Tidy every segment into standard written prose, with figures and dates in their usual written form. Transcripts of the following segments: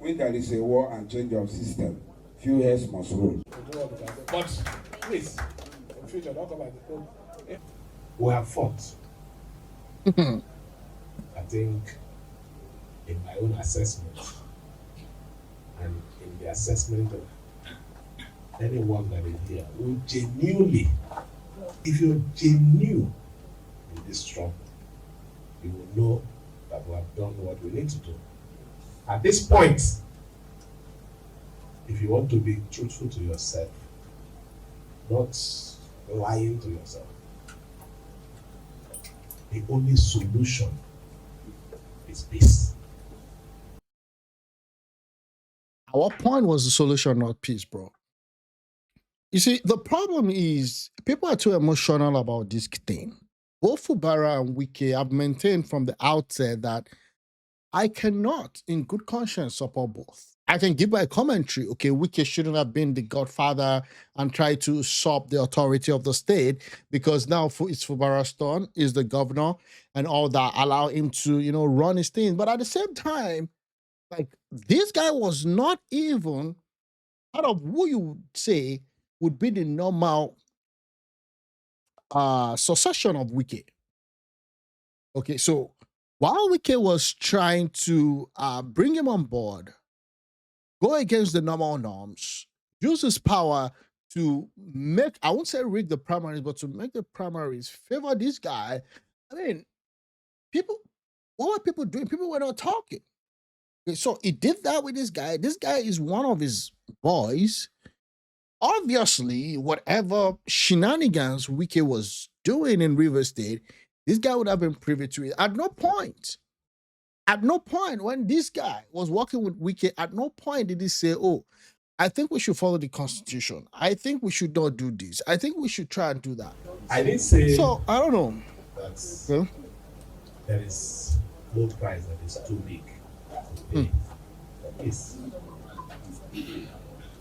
when there is a war and change of system, few heads must rule. But please, in future, don't come at the home. We have fought. I think in my own assessment and in the assessment of anyone that is here who genuinely, if you're genuine in this struggle, you will know that we have done what we need to do. At this point, if you want to be truthful to yourself, not lying to yourself, the only solution is peace. Our point was the solution, not peace, bro. You see, the problem is people are too emotional about this thing. Both Fubara and Wike have maintained from the outset that I cannot, in good conscience, support both. I can give my commentary. Okay, Wike shouldn't have been the godfather and try to usurp the authority of the state, because now it's Fubara's turn, is the governor, and all that allow him to, run his thing. But at the same time, like, this guy was not even part of who you would say would be the normal succession of Wike. Okay, so while Wike was trying to bring him on board, go against the normal norms, use his power to make, I won't say rig the primaries, but to make the primaries favor this guy. I mean, what were people doing? People were not talking. Okay, so he did that with this guy. This guy is one of his boys. Obviously, whatever shenanigans Wike was doing in River State, this guy would have been privy to it. At no point when this guy was working with Wike, at no point did he say, oh, I think we should follow the Constitution. I think we should not do this. I think we should try and do that. I didn't say. So, I don't know. That there is no price that is too big to pay for peace.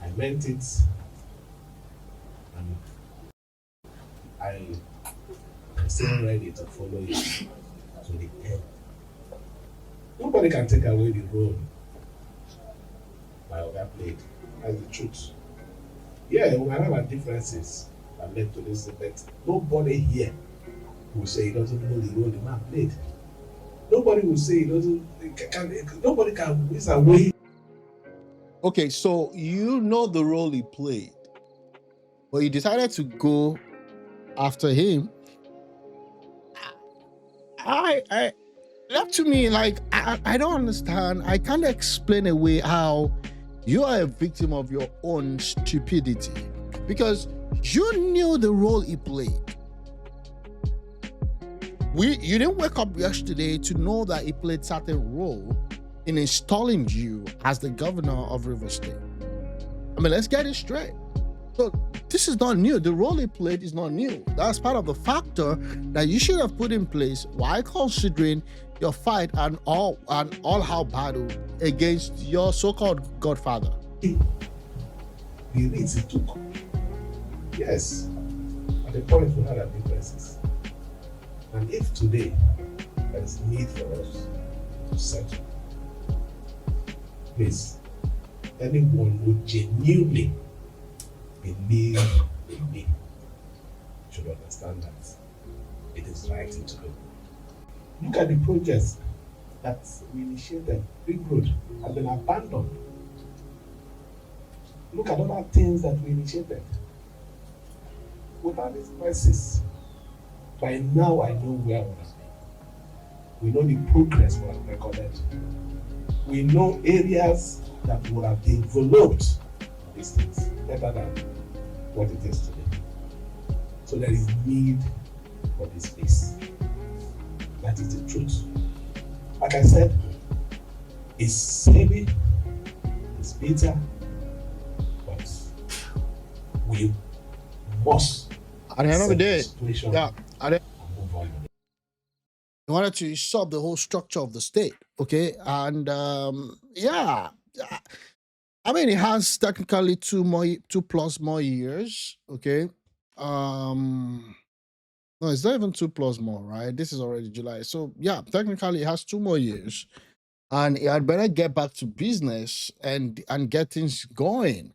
I meant it, and I am still ready to follow it to the end. Nobody can take away the role my other played. That's the truth. Yeah, we can have our differences that led to this, but nobody here will say he doesn't know the role the man played. Nobody will say he doesn't. Nobody can whiz away. Okay, so you know the role he played, but you decided to go after him. That to me, like, I don't understand. I can't explain away how you are a victim of your own stupidity, because you knew the role he played. You didn't wake up yesterday to know that he played certain role in installing you as the governor of River State. I mean, let's get it straight. So this is not new. The role he played is not new. That's part of the factor that you should have put in place while considering your fight and all-out battle against your so-called godfather. The leads it took. Yes, at the point we had our differences. And if today there is need for us to settle, please, anyone who genuinely believe in me should understand that it is right thing to do. Look at the projects that we initiated. Big road have been abandoned. Look at other things that we initiated. Without this crisis, by now I know where we are. We know the progress we have recorded. We know areas that would have developed these things better than what it is today. So there is need for this peace. That is the truth. Like I said, it's heavy, it's bitter, but we must. At the end of the day, yeah. You wanted to usurp the whole structure of the state, okay? And yeah, I mean, it has technically two plus more years, okay? No, it's not even 2 plus more, right? This is already July. So yeah, technically it has 2 more years. and he had better get back to business and get things going.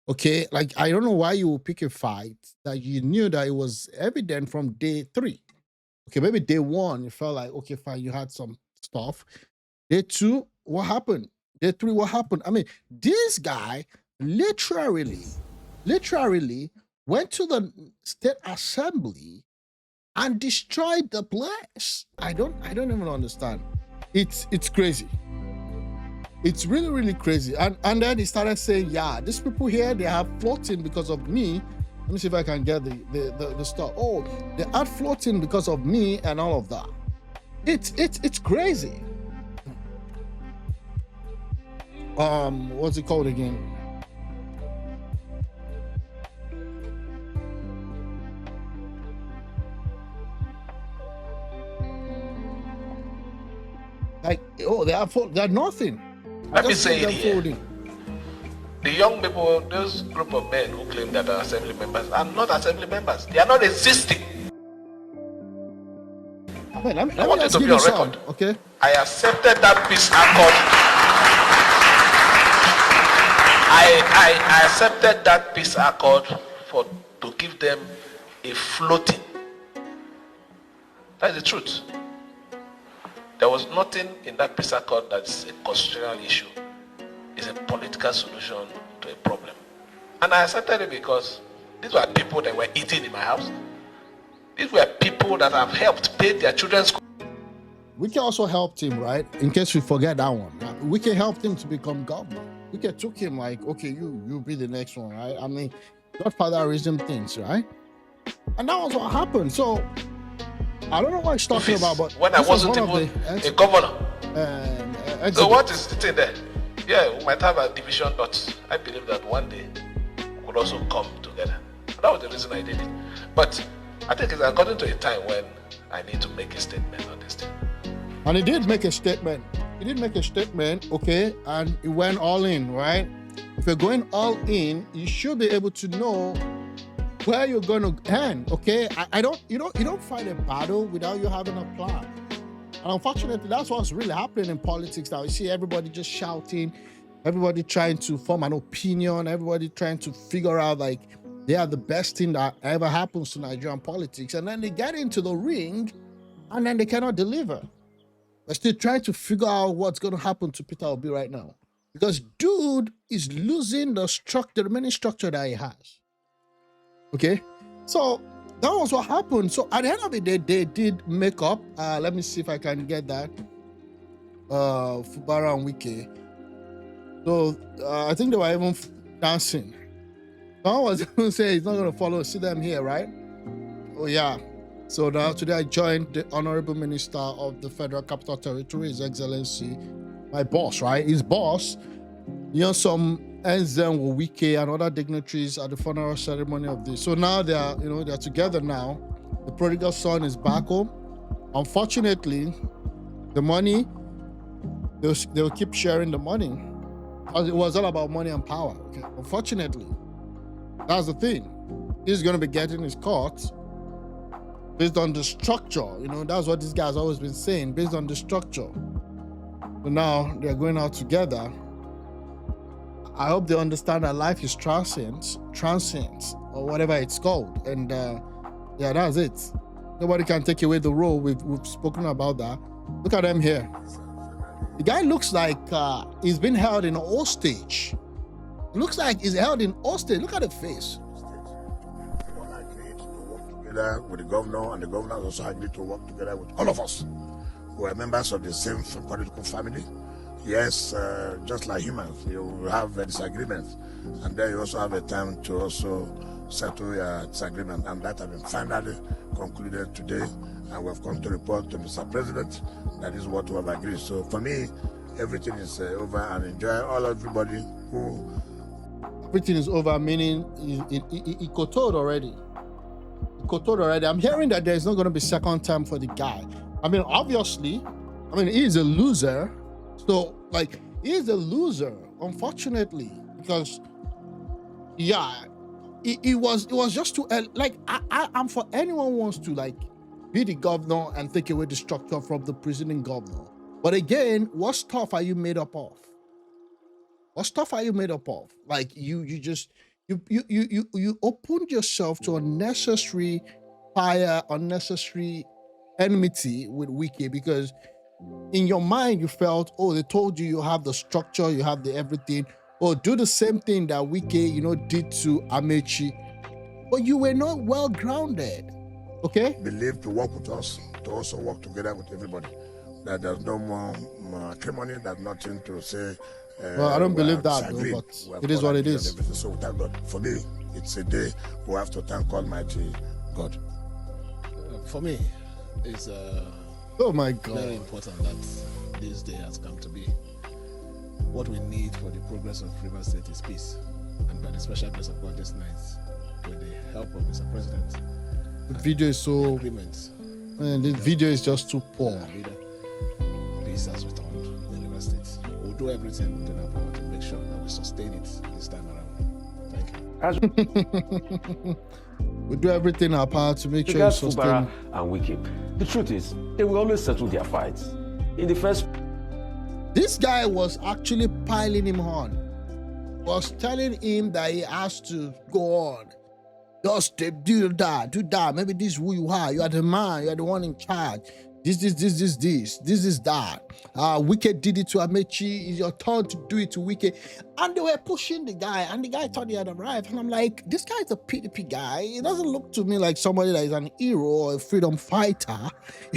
Okay, like I don't know why you would pick a fight that you knew that it was evident from day 3. Okay, maybe day 1 you felt like okay, fine, you had some stuff. Day 2, what happened? Day 3, what happened? I mean, this guy literally went to the state assembly and destroyed the place. I don't even understand. It's crazy. It's really, really crazy. And then he started saying, yeah, these people here, they have floating because of me. Let me see if I can get the stuff. Oh, they are floating because of me and all of that. It's crazy. What's it called again? Like, oh, they're nothing. Let me say it here. The young people, those group of men who claim that are assembly members, are not assembly members. They are not existing. I want it to be on record. Okay. I accepted that peace accord. I accepted that peace accord to give them a floating. That's the truth. There was nothing in that peace accord that's a constitutional issue. It's a political solution to a problem. And I accepted it because these were people that were eating in my house. These were people that have helped pay their children's school. Wike also helped him, right? In case we forget that one. Wike helped him to become governor. Wike took him like, okay, you be the next one, right? I mean, Godfatherism things, right? And that was what happened. So, I don't know what he's talking about, but when I wasn't even a governor. So what is the thing there? Yeah, we might have a division, but I believe that one day we could also come together. That was the reason I did it. But I think it's according to a time when I need to make a statement on this thing. And he did make a statement. Okay, and he went all in, right? If you're going all in, you should be able to know where you're going to end. Okay, you don't fight a battle without you having a plan. And unfortunately, that's what's really happening in politics now. You see everybody just shouting, everybody trying to form an opinion, everybody trying to figure out like they are the best thing that ever happens to Nigerian politics. And then they get into the ring and then they cannot deliver. They're still trying to figure out what's going to happen to Peter Obi right now. Because dude is losing the remaining structure that he has. Okay? So that was what happened. So at the end of the day, they did make up. Let me see if I can get that. Fubara and Wike. So I think they were even dancing. Someone was going to say he's not going to follow. See them here, right? Oh, yeah. So now today I joined the Honorable Minister of the Federal Capital Territory, His Excellency, my boss, right? His boss. You know, some Enzen Wike and other dignitaries at the funeral ceremony of this. So now they're together now. The prodigal son is back home. Unfortunately, the money, they'll keep sharing the money. It was all about money and power. Okay? Unfortunately, that's the thing. He's going to be getting his cut based on the structure. You know, that's what this guy's always been saying, based on the structure. So now they're going out together. I hope they understand that life is transient, or whatever it's called. And yeah, that's it. Nobody can take away the role. We've spoken about that. Look at them here. The guy looks like he's been held in hostage. It looks like he's held in hostage. Look at the face. Together with the governor, and the governor also agreed to work together with all of us who are members of the same political family. Yes, just like humans, you have disagreements, and then you also have a time to also settle your disagreement, and that has been finally concluded today, and we have come to report to Mr. President that is what we have agreed. So for me, everything is over, and enjoy everybody who... Everything is over, meaning he kowtowed already. I'm hearing that there's not going to be second time for the guy. I mean, obviously, he is a loser. So, like, he is a loser, unfortunately, because, yeah, it was just too, like, I'm for anyone who wants to, like, be the governor and take away the structure from the presiding governor. But again, what stuff are you made up of? What stuff are you made up of? Like you opened yourself to unnecessary fire, unnecessary enmity with Wike, because in your mind you felt, oh, they told you have the structure, you have the everything. Oh, do the same thing that Wike, did to Amechi. But you were not well grounded. Okay? Believe to work with us, to also work together with everybody. That there's no more acrimony, there's nothing to say. Well, I don't believe that, though, but it is what it is. So thank God. For me, it's a day we have to thank Almighty God. For me, it's oh my God, very important that this day has come to be. What we need for the progress of Rivers State is peace. And by the special grace of God this night, with the help of Mr. President, the video is so... agreements. Man, this video is just too poor. Peace has returned in Rivers State. We'll do everything within our power to make sure that we sustain it this time around. Thank you. We'll do everything in our power to make sure we sustain. Fubara and Wike. The truth is, they will always settle their fights. In the first... This guy was actually piling him on. Was telling him that he has to go on. Just do that. Maybe this is who you are. You are the man. You are the one in charge. This is that. Wike did it to Amechi. It's your turn to do it to Wike. And they were pushing the guy, and the guy thought he had arrived. And I'm like, this guy is a PDP guy. He doesn't look to me like somebody that is an hero or a freedom fighter.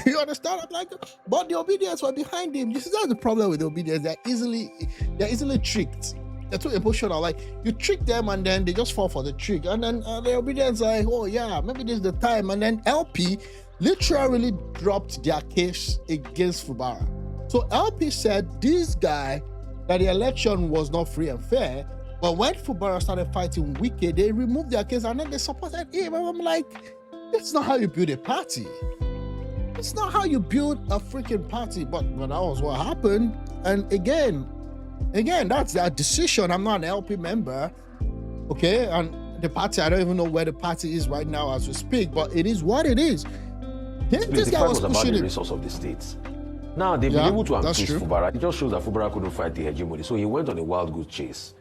You understand? I'm like, but the obedience were behind him. This is not the problem with the obedience. They're easily tricked. They're too emotional. Like, you trick them and then they just fall for the trick. And then the obedience like, oh yeah, maybe this is the time. And then LP literally dropped their case against Fubara. So LP said this guy, that the election was not free and fair, but when Fubara started fighting Wike, they removed their case and then they supported him. And I'm like, that's not how you build a party. It's not how you build a freaking party. But that was what happened. And again, that's their decision. I'm not an LP member, okay? And the party, I don't even know where the party is right now as we speak, but it is what it is. This guy was about pushing the it. resource of the states. Now, they've been able to increase Fubara. It just shows that Fubara couldn't fight the hegemony, so he went on a wild goose chase.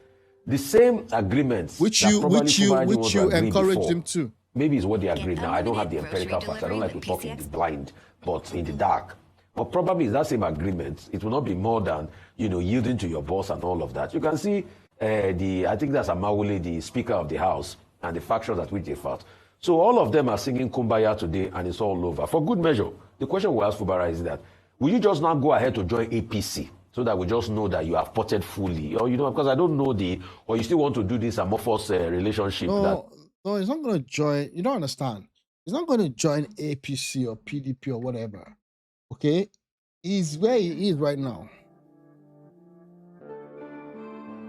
The same agreements which you encouraged him to. Maybe it's what they agreed. Now, I don't have the empirical facts. I don't like to talk in the blind, but in the dark. But probably it's that same agreement. It will not be more than, yielding to your boss and all of that. You can see I think that's Amawule, the Speaker of the House, and the factions at which they fought. So all of them are singing Kumbaya today, and it's all over. For good measure, the question we ask Fubara is that, will you just now go ahead to join APC so that we just know that you have potted fully? Or, because I don't know or you still want to do this amorphous relationship? No, he's not going to join. You don't understand. He's not going to join APC or PDP or whatever. Okay? He's where he is right now.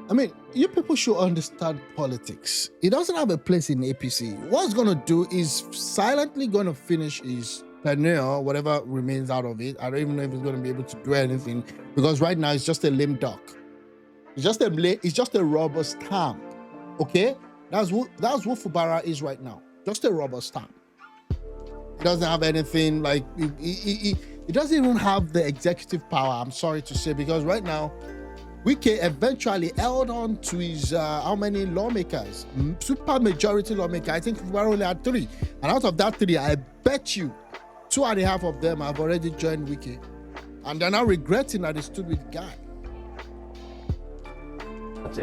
I mean, you people should understand politics. He doesn't have a place in APC. What he's going to do is silently going to finish his tenure, whatever remains out of it. I don't even know if he's going to be able to do anything, because right now it's just a lame duck. It's just a rubber stamp. Okay? That's what Fubara is right now. Just a rubber stamp. He doesn't have anything like he doesn't even have the executive power, I'm sorry to say, because right now Wike eventually held on to his how many lawmakers? Super majority lawmaker. I think Fubara only had 3. And out of that 3, I bet you 2.5 of them have already joined Wike. And they're now regretting that they stood with the guy.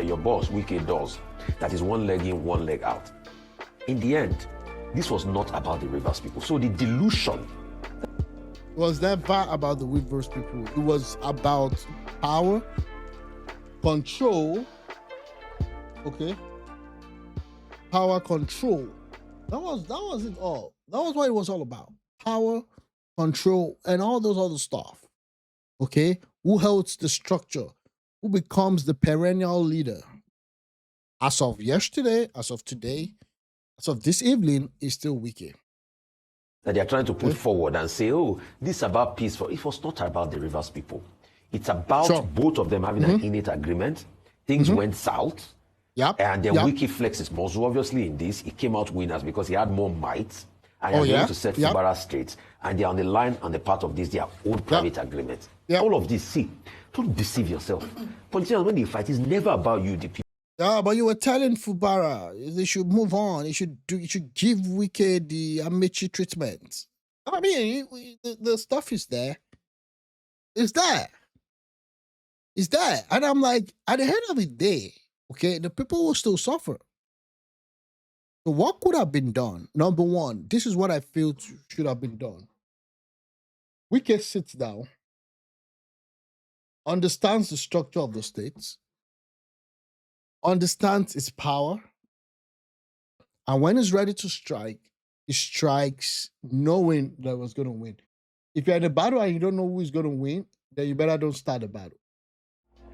Your boss, Wike, does. That is one leg in, one leg out. In the end, this was not about the Rivers people. So the delusion. It was never about the Rivers people. It was about power, control, okay? Power, control. That was it all. That was what it was all about. Power, control, and all those other stuff. Okay? Who holds the structure? Who becomes the perennial leader? As of yesterday, as of today, as of this evening, is still Wike. That they are trying to put forward and say, oh, this is about peace. It was not about the Rivers people. It's about both of them having an innate agreement. Things went south. And then Wike flexed his muscle. Obviously, in this, he came out winners because he had more might and you're going to set Fubara straight, and they're on the line on the part of this, their own private agreement. All of this, see, don't deceive yourself. Politicians, when they fight, it's never about you, the people. Yeah, but you were telling Fubara they should move on. You should give Wike the Amici treatment. I mean, the stuff is there. It's there. It's there. And I'm like, at the end of the day, okay, the people will still suffer. So what could have been done? Number one, this is what I feel should have been done. Wike sits down, understands the structure of the states, understands its power, and when he's ready to strike, he strikes knowing that was going to win. If you're in a battle and you don't know who is going to win, then you better don't start the battle.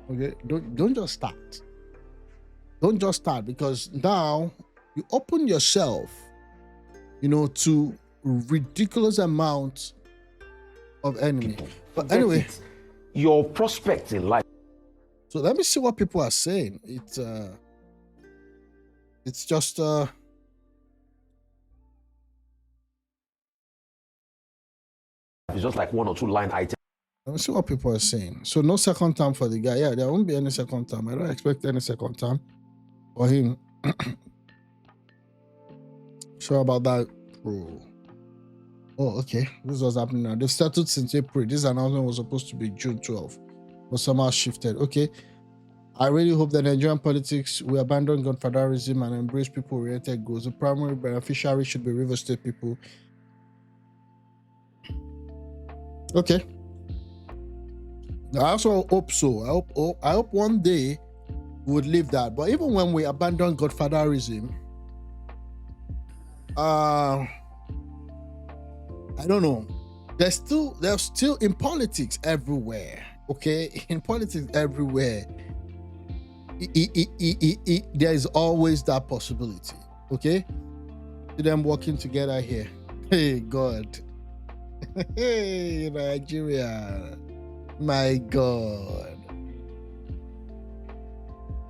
Okay? Don't just start. Don't just start, because now you open yourself, to ridiculous amounts of enemy. But anyway, your prospects in life. So let me see what people are saying. It's just it's just like one or two line items. Let me see what people are saying. So no second time for the guy. Yeah, there won't be any second time. I don't expect any second time for him. Sure about that, bro. Oh, okay. This was happening now. They've started since April. This announcement was supposed to be June 12th, but somehow shifted. Okay. I really hope that Nigerian politics will abandon godfatherism and embrace people-oriented goals. The primary beneficiary should be River State people. Okay. I also hope so. I hope one day we would leave that. But even when we abandon godfatherism, I don't know. There's still in politics everywhere. Okay, in politics everywhere, there is always that possibility. Okay, see them working together here. Hey God, hey Nigeria, my God,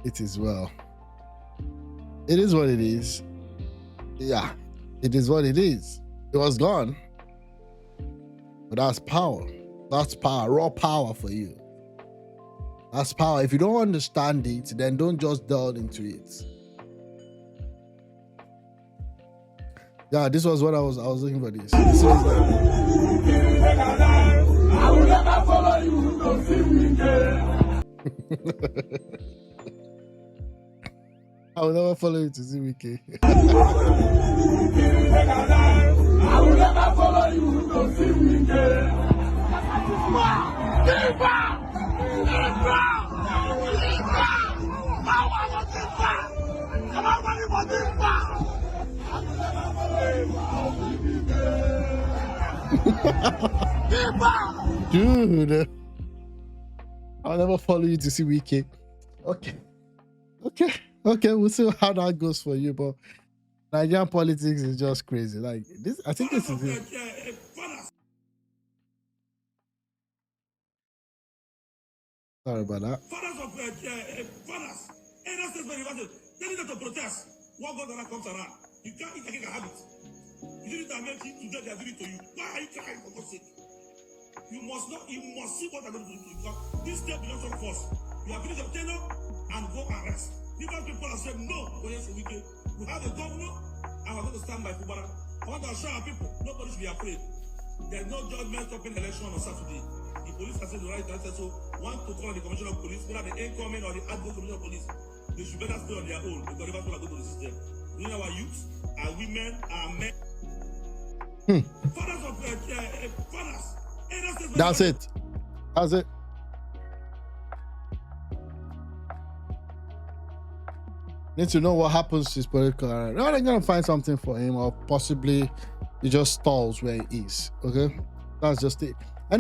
it is well. It is what it is. Yeah, it is what it is. It was gone. But that's power. That's power. Raw power for you. That's power. If you don't understand it, then don't just delve into it. Yeah, this was what I was looking for this. I will never follow you to see I will never follow you to see Wike. I will never follow you to see Wike. Dude, I'll never follow you to see Wike. Okay, we'll see how that goes for you, but Nigerian politics is just crazy. Like this, I think this is it. Sorry about that. Fathers of fathers, any statement telling them to protest. What God comes around, you can't take a habit. You didn't make it today, they are doing it to you. Why are you crying for God's sake? You must see what they're going to do to you. Because this state belongs to us. You have finished your tenure and go arrest. Different people have said no. We have a governor and we're going to stand by Fubara. I want to assure our people, nobody should be afraid. There's no judgment stopping election on Saturday. The police has said the right answer, so want to call the commissioner of police, whether the incoming or the outgoing commissioner of police, they should better stay on their own because the people are going to the system. We know our youth, our women, our men. Fathers of fathers. That's it. That's it. Need to know what happens to his political career. No, they're gonna find something for him, or possibly he just stalls where he is. Okay, that's just it.